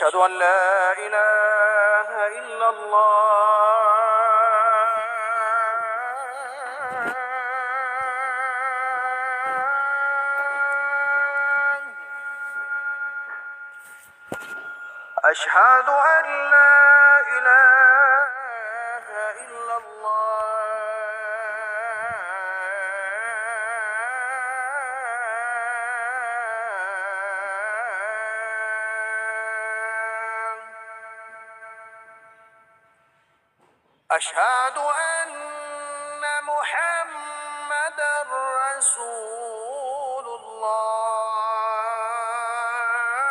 أشهد أن لا إله إلا الله. أشهد أن لا إله إلا الله. أشهد أن محمدًا رسول الله.